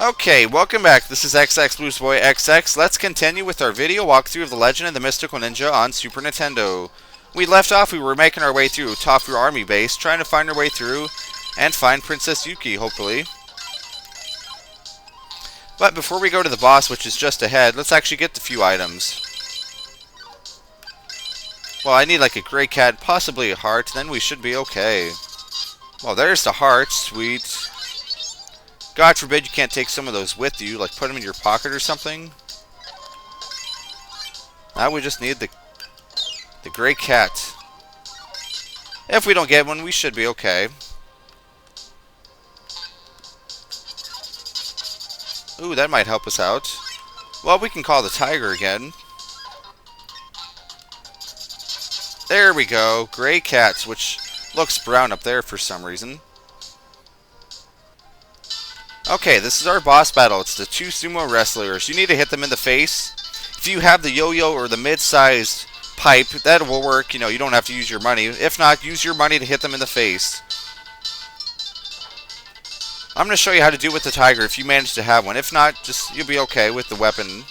Okay, welcome back. This is XX Blues Boy XX. Let's continue with our video walkthrough of The Legend of the Mystical Ninja on Super Nintendo. We left off, we were making our way through Otafu Army base, trying to find our way through and find Princess Yuki, hopefully. But before we go to the boss, which is just ahead, let's actually get the few items. Well, I need like a gray cat, possibly a heart, then we should be okay. Well, there's the heart, sweet. God forbid you can't take some of those with you, like put them in your pocket or something. Now we just need the gray cat. If we don't get one, we should be okay. Ooh, that might help us out. Well, we can call the tiger again. There we go, gray cat, which looks brown up there for some reason. Okay, this is our boss battle. It's the two sumo wrestlers. You need to hit them in the face. If you have the yo-yo or the mid-sized pipe, that will work. You know, you don't have to use your money. If not, use your money to hit them in the face. I'm going to show you how to do it with the tiger if you manage to have one. If not, just you'll be okay with the weapon.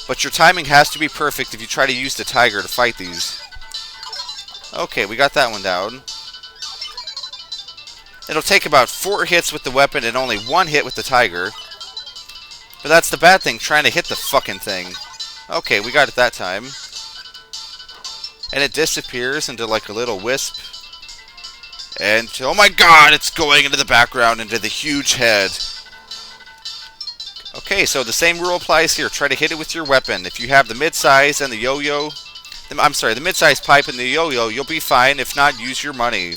But your timing has to be perfect if you try to use the tiger to fight these. Okay, we got that one down. It'll take about 4 hits with the weapon and only 1 hit with the tiger. But that's the bad thing, trying to hit the fucking thing. Okay, we got it that time. And it disappears into like a little wisp. And, oh my god, it's going into the background, into the huge head. Okay, so the same rule applies here. Try to hit it with your weapon. If you have the mid-size and the yo-yo... the mid-size pipe and the yo-yo, you'll be fine. If not, use your money.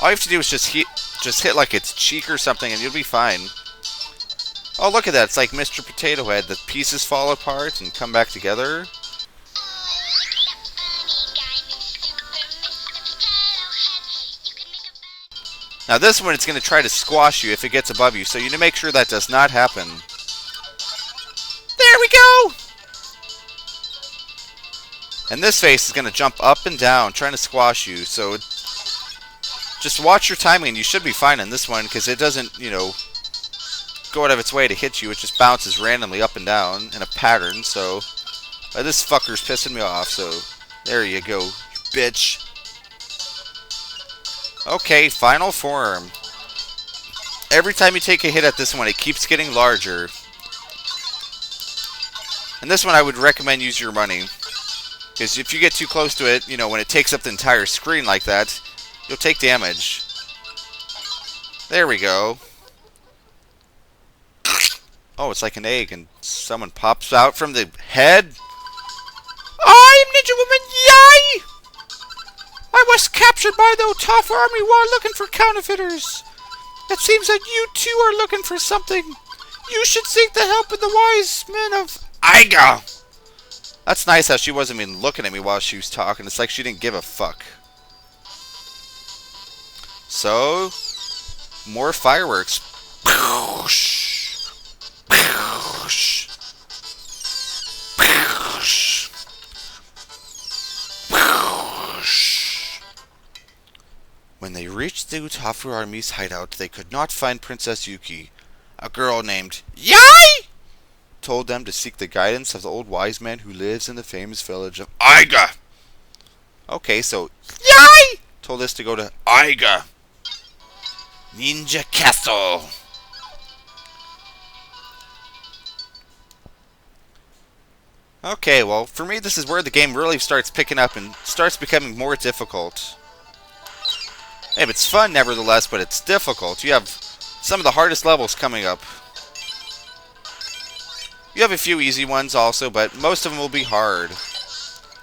All you have to do is just hit like its cheek or something and you'll be fine. Oh, look at that. It's like Mr. Potato Head. The pieces fall apart and come back together. Now this one, it's going to try to squash you if it gets above you, so you need to make sure that does not happen. There we go! And this face is going to jump up and down, trying to squash you, so just watch your timing and you should be fine in this one, because it doesn't, you know, go out of its way to hit you. It just bounces randomly up and down in a pattern, so this fucker's pissing me off, so there you go, bitch. Okay, final form. Every time you take a hit at this one, it keeps getting larger. And this one I would recommend use your money. Because if you get too close to it, you know, when it takes up the entire screen like that, you'll take damage. There we go. Oh, it's like an egg and someone pops out from the head. I'm Ninja Woman, yay! I was captured by the Otafu Army while looking for counterfeiters. It seems that you too are looking for something. You should seek the help of the wise men of Aiga. That's nice how she wasn't even looking at me while she was talking. It's like she didn't give a fuck. So, more fireworks. When they reached the Otafu Army's hideout, they could not find Princess Yuki. A girl named Yai told them to seek the guidance of the old wise man who lives in the famous village of Aiga. Okay, so Yai told us to go to Aiga Ninja Castle. Okay, well, for me this is where the game really starts picking up and starts becoming more difficult. Hey, it's fun nevertheless, but it's difficult. You have some of the hardest levels coming up. You have a few easy ones also, but most of them will be hard.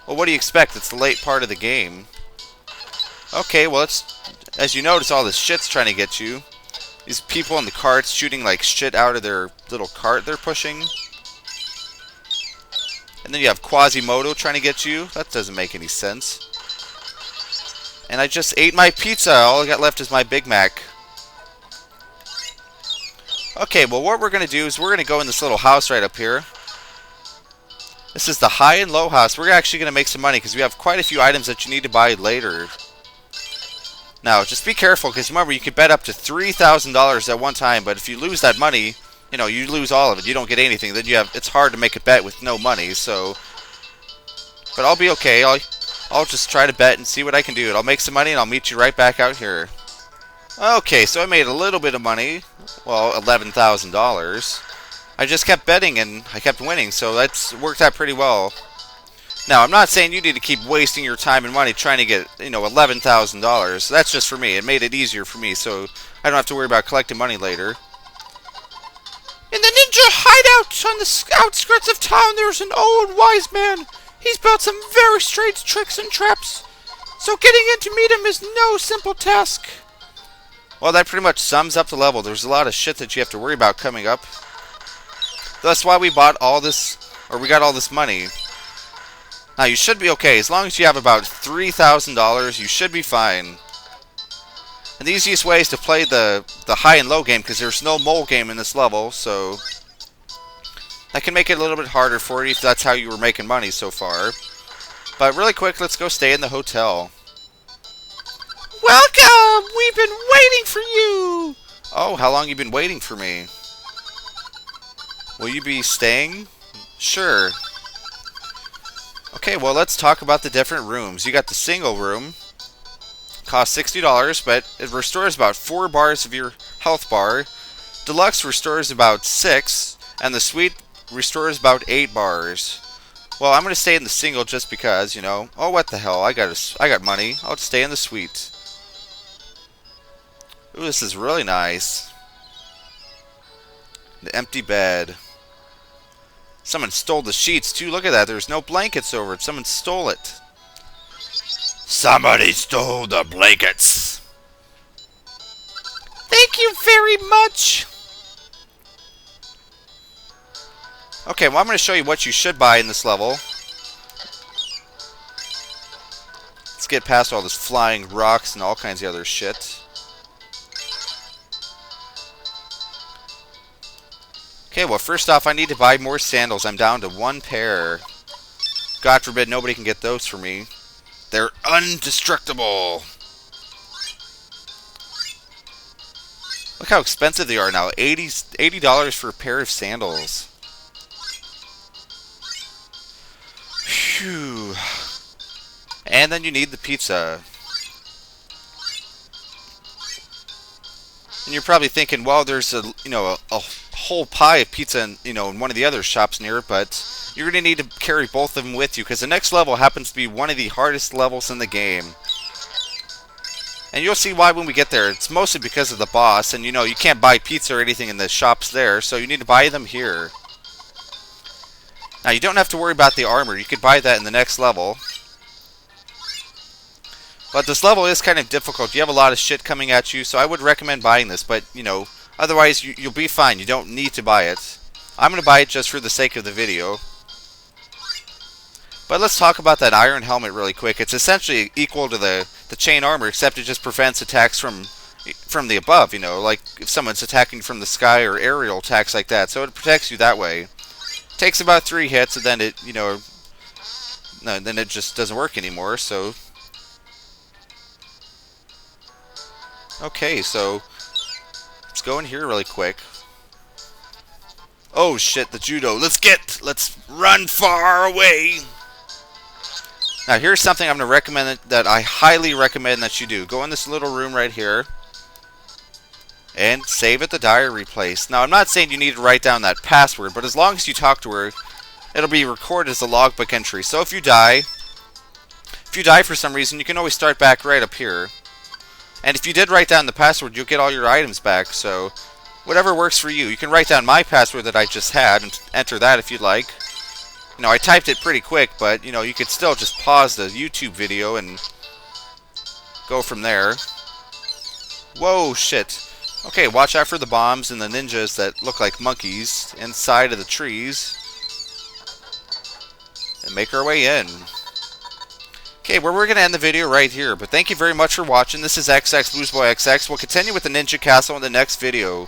Well, what do you expect? It's the late part of the game. Okay, well, as you notice, all this shit's trying to get you. These people in the carts shooting like shit out of their little cart they're pushing. And then you have Quasimodo trying to get you. That doesn't make any sense. And I just ate my pizza. All I got left is my Big Mac. Okay, well what we're going to do is we're going to go in this little house right up here. This is the high and low house. We're actually going to make some money because we have quite a few items that you need to buy later. Now, just be careful, because remember, you can bet up to $3,000 at one time, but if you lose that money, you know, you lose all of it. You don't get anything. Then it's hard to make a bet with no money, so... But I'll be okay. I'll just try to bet and see what I can do. I'll make some money, and I'll meet you right back out here. Okay, so I made a little bit of money. Well, $11,000. I just kept betting, and I kept winning, so that's worked out pretty well. Now, I'm not saying you need to keep wasting your time and money trying to get, you know, $11,000. That's just for me. It made it easier for me, so I don't have to worry about collecting money later. In the ninja hideout on the outskirts of town, there's an old wise man. He's built some very strange tricks and traps, so getting in to meet him is no simple task. Well, that pretty much sums up the level. There's a lot of shit that you have to worry about coming up. That's why we bought all this, or we got all this money. Now, you should be okay. As long as you have about $3,000, you should be fine. And the easiest way is to play the high and low game, because there's no mole game in this level, so... that can make it a little bit harder for you if that's how you were making money so far. But really quick, let's go stay in the hotel. Welcome! We've been waiting for you! Oh, how long you been waiting for me? Will you be staying? Sure. Okay, well, let's talk about the different rooms. You got the single room. Costs $60, but it restores about 4 bars of your health bar. Deluxe restores about 6, and the suite restores about 8 bars. Well, I'm going to stay in the single just because, you know. Oh, what the hell? I got money. I'll just stay in the suite. Ooh, this is really nice. The empty bed. Someone stole the sheets, too. Look at that. There's no blankets over it. Someone stole it. Somebody stole the blankets. Thank you very much. Okay, well, I'm going to show you what you should buy in this level. Let's get past all this flying rocks and all kinds of other shit. Okay, well, first off, I need to buy more sandals. I'm down to 1 pair. God forbid nobody can get those for me. They're indestructible. Look how expensive they are now. $80 for a pair of sandals. Phew. And then you need the pizza. And you're probably thinking, well, there's a whole pie of pizza in one of the other shops near, but you're going to need to carry both of them with you, because the next level happens to be one of the hardest levels in the game. And you'll see why when we get there. It's mostly because of the boss, and you can't buy pizza or anything in the shops there, so you need to buy them here. Now, you don't have to worry about the armor. You could buy that in the next level. But this level is kind of difficult. You have a lot of shit coming at you, so I would recommend buying this, but, otherwise, you'll be fine. You don't need to buy it. I'm going to buy it just for the sake of the video. But let's talk about that iron helmet really quick. It's essentially equal to the chain armor, except it just prevents attacks from the above, like if someone's attacking from the sky or aerial attacks like that. So it protects you that way. Takes about 3 hits, and then then it just doesn't work anymore, so... Okay, so... let's go in here really quick. Oh shit, the judo. Let's run far away. Now here's something I'm going to recommend that I highly recommend that you do. Go in this little room right here. And save at the diary place. Now I'm not saying you need to write down that password, but as long as you talk to her, it'll be recorded as a logbook entry. So if you die for some reason, you can always start back right up here. And if you did write down the password, you'll get all your items back, so whatever works for you. You can write down my password that I just had and enter that if you'd like. I typed it pretty quick, but, you could still just pause the YouTube video and go from there. Whoa, shit. Okay, watch out for the bombs and the ninjas that look like monkeys inside of the trees. And make our way in. Okay, well, we're going to end the video right here, but thank you very much for watching. This is XX BluesBoy XX. We'll continue with the Ninja Castle in the next video.